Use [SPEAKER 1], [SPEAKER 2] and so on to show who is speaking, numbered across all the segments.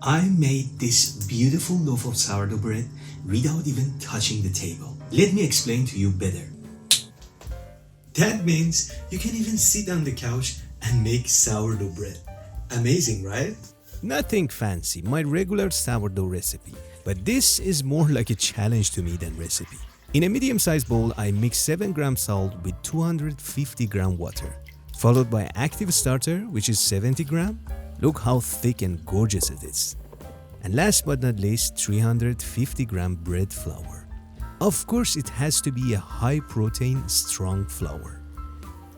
[SPEAKER 1] I made this beautiful loaf of sourdough bread without even touching the table. Let me explain to you better. That means you can even sit on the couch and make sourdough bread. Amazing, right?
[SPEAKER 2] Nothing fancy, my regular sourdough recipe. But this is more like a challenge to me than recipe. In a medium-sized bowl, I mix 7 gram salt with 250 gram water, followed by active starter, which is 70 gram. Look how thick and gorgeous it is. And last but not least, 350 gram bread flour. Of course, it has to be a high-protein, strong flour.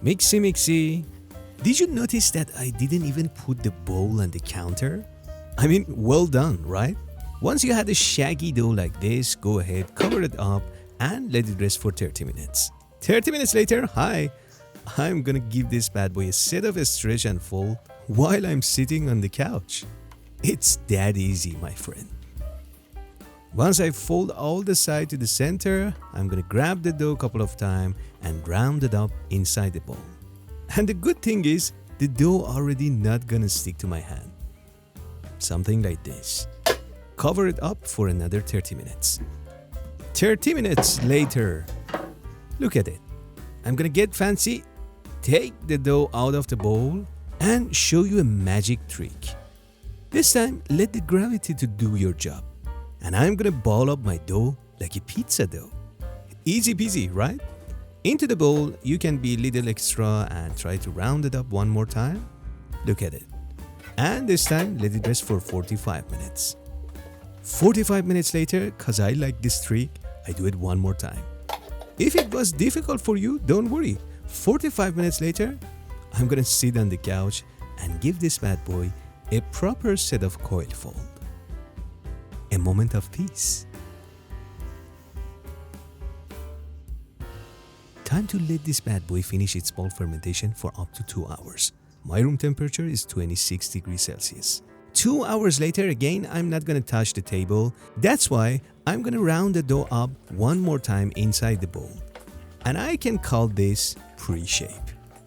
[SPEAKER 2] Mixy mixy. Did you notice that I didn't even put the bowl on the counter? I mean, well done, right? Once you had a shaggy dough like this, go ahead, cover it up, and let it rest for 30 minutes. 30 minutes later, I'm gonna give this bad boy a set of a stretch and fold while I'm sitting on the couch. It's that easy, my friend. Once I fold all the side to the center, I'm gonna grab the dough a couple of times and round it up inside the bowl. And the good thing is, the dough already not gonna stick to my hand. Something like this. Cover it up for another 30 minutes. 30 minutes later, look at it. I'm gonna get fancy, take the dough out of the bowl, and show you a magic trick. This time, let the gravity to do your job. And I'm gonna ball up my dough like a pizza dough. Easy peasy, right? Into the bowl, you can be a little extra and try to round it up one more time. Look at it. And this time, let it rest for 45 minutes. 45 minutes later, cause I like this trick, I do it one more time. If it was difficult for you, don't worry. 45 minutes later, I'm gonna sit on the couch and give this bad boy a proper set of coil fold. A moment of peace. Time to let this bad boy finish its bowl fermentation for up to 2 hours. My room temperature is 26 degrees Celsius. 2 hours later, again, I'm not gonna touch the table. That's why I'm gonna round the dough up one more time inside the bowl. And I can call this pre-shape.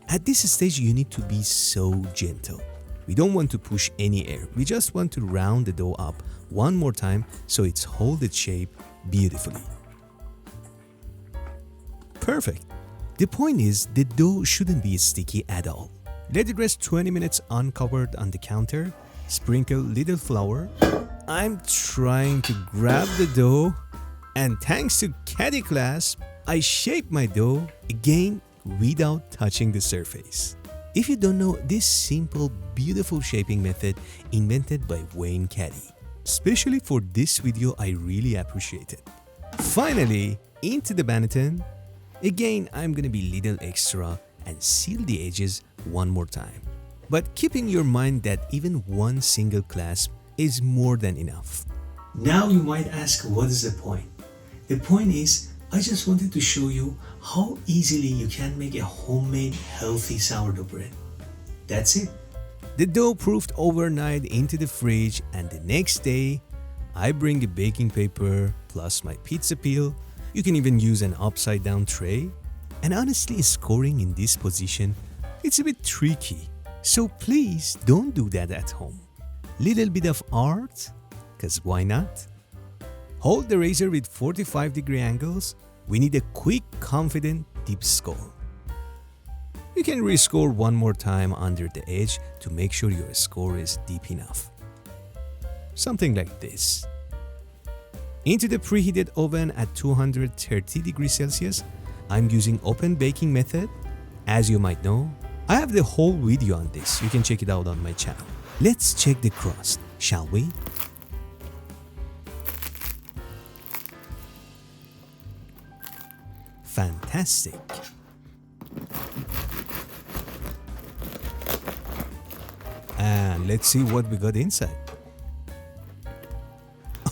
[SPEAKER 2] At this stage, you need to be so gentle. We don't want to push any air. We just want to round the dough up one more time so it's hold its shape beautifully. Perfect. The point is, the dough shouldn't be sticky at all. Let it rest 20 minutes uncovered on the counter. Sprinkle little flour. I'm trying to grab the dough, and thanks to Caddy Clasp, I shape my dough again without touching the surface. If you don't know, this simple, beautiful shaping method invented by Wayne Caddy. Especially for this video, I really appreciate it. Finally, into the Banneton. Again, I'm gonna be little extra and seal the edges one more time. But keep in your mind that even one single clasp is more than enough.
[SPEAKER 1] Now you might ask, what is the point? The point is, I just wanted to show you how easily you can make a homemade healthy sourdough bread. That's it.
[SPEAKER 2] The dough proofed overnight into the fridge, and the next day, I bring a baking paper plus my pizza peel. You can even use an upside down tray. And honestly, scoring in this position, it's a bit tricky. So please don't do that at home. Little bit of art, cause why not? Hold the razor with 45-degree angles. We need a quick, confident, deep score. You can rescore one more time under the edge to make sure your score is deep enough. Something like this. Into the preheated oven at 230 degrees Celsius, I'm using open baking method. As you might know, I have the whole video on this. You can check it out on my channel. Let's check the crust, shall we? Fantastic. And let's see what we got inside.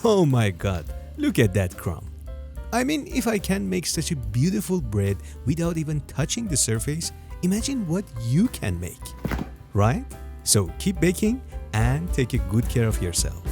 [SPEAKER 2] Oh my god, look at that crumb. I mean, if I can make such a beautiful bread without even touching the surface, imagine what you can make, right? So keep baking and take a good care of yourself.